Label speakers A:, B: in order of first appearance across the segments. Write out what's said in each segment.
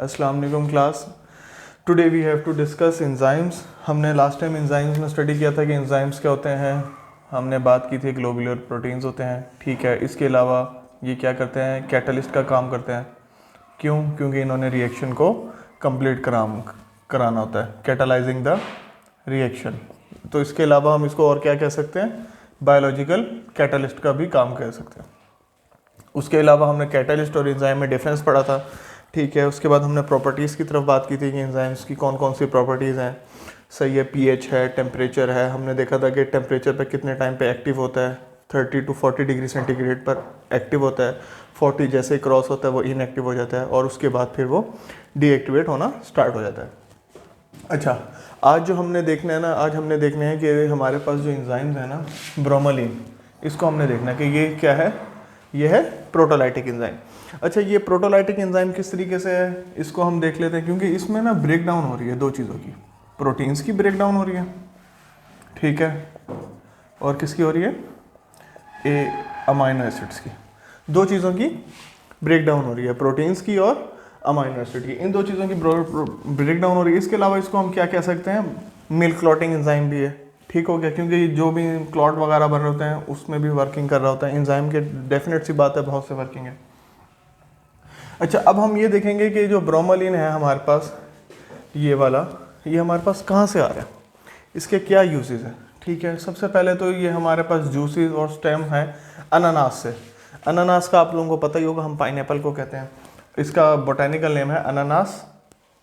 A: अस्सलाम वालेकुम class. Today we have to discuss enzymes. हमने लास्ट टाइम एंजाइम्स में स्टडी किया था कि एंजाइम्स क्या होते हैं। हमने बात की थी ग्लोबुलर प्रोटीन्स होते हैं, ठीक है। इसके अलावा ये क्या करते हैं, कैटलिस्ट का काम करते हैं। क्यों? क्योंकि इन्होंने रिएक्शन को कंप्लीट कराना होता है, कैटालाइजिंग द रिएक्शन। तो इसके अलावा हम इसको और क्या कह सकते हैं, बायोलॉजिकल कैटलिस्ट का भी काम कह सकते हैं। उसके अलावा हमने कैटलिस्ट और एंजाइम में डिफरेंस पढ़ा था, ठीक है। उसके बाद हमने प्रॉपर्टीज़ की तरफ बात की थी कि एंजाइम्स की कौन कौन सी प्रॉपर्टीज़ हैं। सही है, पीएच है, टेम्परेचर है। हमने देखा था कि टेम्परेचर पे कितने टाइम पे एक्टिव होता है, 30 to 40 डिग्री सेंटीग्रेड पर एक्टिव होता है। 40 जैसे क्रॉस होता है वो इनएक्टिव हो जाता है और उसके बाद फिर वो डीएक्टिवेट होना स्टार्ट हो जाता है। अच्छा, आज जो हमने देखना है ना, आज हमने देखना है कि हमारे पास जो एंजाइम्स है ना, ब्रोमोलिन, इसको हमने देखना है कि ये क्या है। ये है प्रोटोलाइटिक एंजाइम। अच्छा, ये प्रोटोलाइटिक एंजाइम किस तरीके से है, इसको हम देख लेते हैं। क्योंकि इसमें ना ब्रेक डाउन हो रही है दो चीज़ों की, प्रोटीन्स की ब्रेक डाउन हो रही है, ठीक है, और किसकी हो रही है, अमाइनो एसिड्स की। दो चीज़ों की ब्रेक डाउन हो रही है, प्रोटीन्स की और अमाइनो एसिड की। इन दो चीज़ों की ब्रेक डाउन हो रही है। इसके अलावा इसको हम क्या कह सकते हैं, मिल्क क्लॉटिंग एंजाइम भी है, ठीक हो गया। क्योंकि जो भी क्लॉट वगैरह बन रहे होते हैं उसमें भी वर्किंग कर रहा होता है एंजाइम के, डेफिनेट सी बात है, बहुत से वर्किंग है। अच्छा, अब हम ये देखेंगे कि जो ब्रोमोलिन है हमारे पास, ये वाला, ये हमारे पास कहाँ से आ रहा है, इसके क्या यूजेस हैं, ठीक है। सबसे पहले तो ये हमारे पास जूसेस और स्टेम है अनानास से। अनानास का आप लोगों को पता ही होगा, हम पाइनएप्पल को कहते हैं। इसका बोटेनिकल नेम है अनानास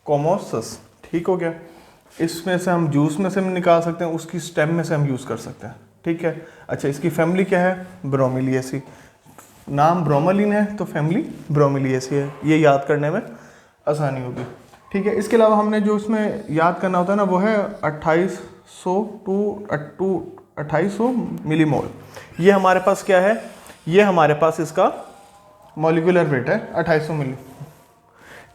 A: कोमोसस, ठीक हो गया। इसमें से हम जूस में से निकाल सकते हैं, उसकी स्टेम में से हम यूज़ कर सकते हैं, ठीक है। अच्छा, इसकी फैमिली क्या है, ब्रोमिलिएसी। नाम ब्रोमोलिन है तो फैमिली ब्रोमिलिएसी है, ये याद करने में आसानी होगी, ठीक है। इसके अलावा हमने जो इसमें याद करना होता है ना, वो है 2800 मिलीमोल। ये हमारे पास क्या है, ये हमारे पास इसका मॉलिक्यूलर वेट है 2800 मिली,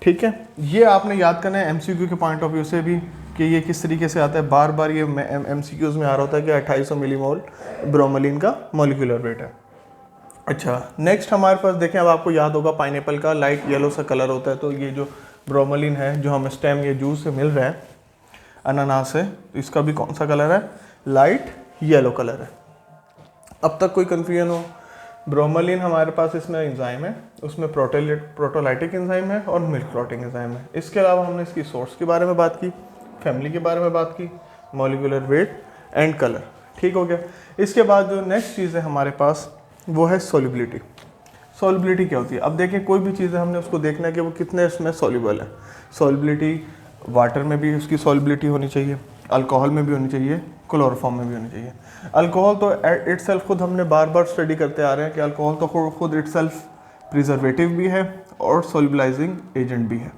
A: ठीक है। ये आपने याद करना है एमसीक्यू के पॉइंट ऑफ व्यू से भी कि ये किस तरीके से आता है। बार बार ये एमसीक्यूज में आ रहा होता है कि 2800 मिलीमोल ब्रोमोलिन का मॉलिक्यूलर वेट है। अच्छा, नेक्स्ट हमारे पास देखें, अब आपको याद होगा पाइनएप्पल का लाइट येलो सा कलर होता है। तो ये जो ब्रोमोलिन है जो हमें स्टेम या जूस से मिल रहा है अनानास से, तो इसका भी कौन सा कलर है, लाइट येलो कलर है। अब तक कोई कन्फ्यूजन हो, ब्रोमोलिन हमारे पास इसमें एंजाइम है, उसमें प्रोटोलाइटिक एंजाइम है और मिल्क क्लॉटिंग एंजाइम है। इसके अलावा हमने इसकी सोर्स के बारे में बात की, फैमिली के बारे में बात की, मॉलिक्यूलर वेट एंड कलर, ठीक हो गया। इसके बाद जो नेक्स्ट चीज़ है हमारे पास वो है सॉल्युबिलिटी। सॉल्युबिलिटी क्या होती है, अब देखिए कोई भी चीज़ है हमने उसको देखना है कि वो कितने इसमें सॉल्युबल है। सॉल्युबिलिटी वाटर में भी उसकी सॉल्युबिलिटी होनी चाहिए, अल्कोहल में भी होनी चाहिए, क्लोरोफॉर्म में भी होनी चाहिए। अल्कोहल तो इटसेल्फ खुद हमने बार बार स्टडी करते आ रहे हैं कि अल्कोहल तो खुद इटसेल्फ प्रिजर्वेटिव भी है और सॉल्युबलाइजिंग एजेंट भी है,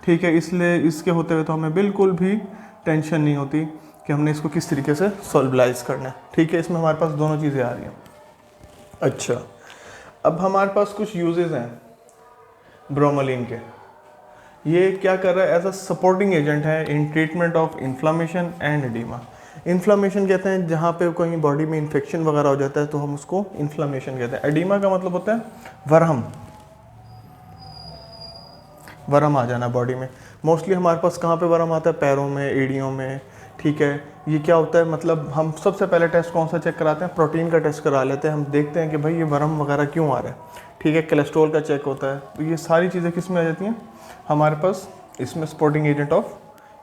A: ठीक है। इसलिए इसके होते हुए तो हमें बिल्कुल भी टेंशन नहीं होती कि हमने इसको किस तरीके से सॉल्युबलाइज करना है, ठीक है। इसमें हमारे पास दोनों चीज़ें आ रही हैं। अच्छा, अब हमारे पास कुछ यूजेस हैं ब्रोमोलिन के। ये क्या कर रहा है, एज अ सपोर्टिंग एजेंट है इन treatment of inflammation and oedema. Inflammation कहते हैं जहाँ पे कहीं बॉडी में इन्फेक्शन वगैरह हो जाता है तो हम उसको इन्फ्लामेशन कहते हैं। एडिमा का मतलब होता है वरम आ जाना बॉडी में। मोस्टली हमारे पास कहाँ पे वरम आता है, पैरों में, एड़ियों में, ठीक है। ये क्या होता है, मतलब हम सबसे पहले टेस्ट कौन सा चेक कराते हैं, प्रोटीन का टेस्ट करा लेते हैं। हम देखते हैं कि भाई ये वरम वगैरह क्यों आ रहा है, ठीक है। कोलेस्ट्रॉल का चेक होता है। तो ये सारी चीज़ें किस में आ जाती हैं हमारे पास, इसमें supporting agent of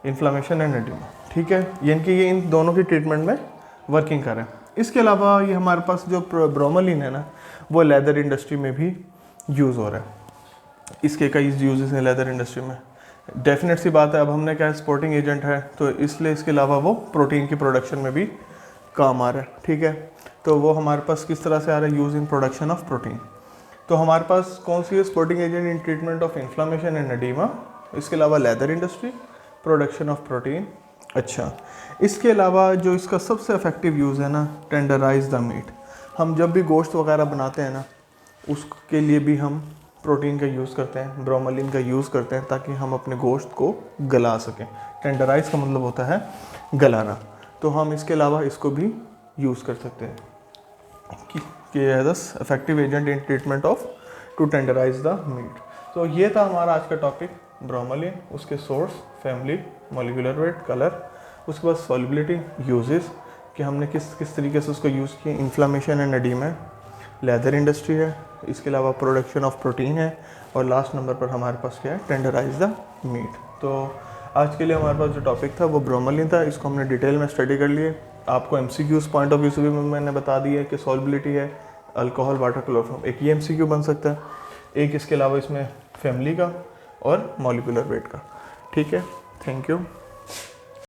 A: inflammation and oedema, ठीक है। यानी कि ये इन दोनों की ट्रीटमेंट में वर्किंग कर रहे हैं। इसके अलावा ये हमारे पास जो ब्रोमोलिन है ना, वो लेदर इंडस्ट्री में भी यूज़ हो रहा है। इसके कई यूजेस हैं लेदर इंडस्ट्री में, डेफिनेट सी बात है। अब हमने क्या सपोर्टिंग एजेंट है तो इसलिए इसके अलावा वो प्रोटीन की प्रोडक्शन में भी काम आ रहा है, ठीक है। तो वो हमारे पास किस तरह से आ रहा है, use in production of protein. तो हमारे पास कौन सी है, supporting agent in treatment of inflammation and oedema. इसके अलावा leather industry, production of protein. अच्छा, इसके अलावा जो इसका सबसे इफेक्टिव यूज़ है ना, टेंडराइज द मीट। हम जब भी गोश्त वगैरह बनाते हैं ना, उसके लिए भी हम प्रोटीन का यूज़ करते हैं, ब्रोमोलिन का यूज़ करते हैं ताकि हम अपने गोश्त को गला सकें। टेंडराइज का मतलब होता है गलाना। तो हम इसके अलावा इसको भी यूज़ कर सकते हैं कि as effective agent in treatment of to tenderize the meat. तो ये था हमारा आज का टॉपिक ब्रोमोलिन, उसके source, family, molecular weight, colour, उसके बाद सॉल्युबिलिटी, यूजेस कि हमने किस तरीके से उसको यूज़ किया, इन्फ्लामेशन एंड एडीमा है, लेदर इंडस्ट्री है, इसके अलावा प्रोडक्शन ऑफ प्रोटीन है, और लास्ट नंबर पर हमारे पास क्या है, टेंडराइज द मीट। तो आज के लिए हमारे पास जो टॉपिक था वो ब्रोमोलिन था, इसको हमने डिटेल में स्टडी कर लिए। आपको MCQs पॉइंट ऑफ व्यू से भी मैंने बता दिया है कि सॉल्युबिलिटी है, अल्कोहल, वाटर, क्लोरोफॉर्म, एक ये MCQ बन सकता है, एक इसके अलावा इसमें फैमिली का और मॉलिक्यूलर वेट का। ठीक है, थैंक यू।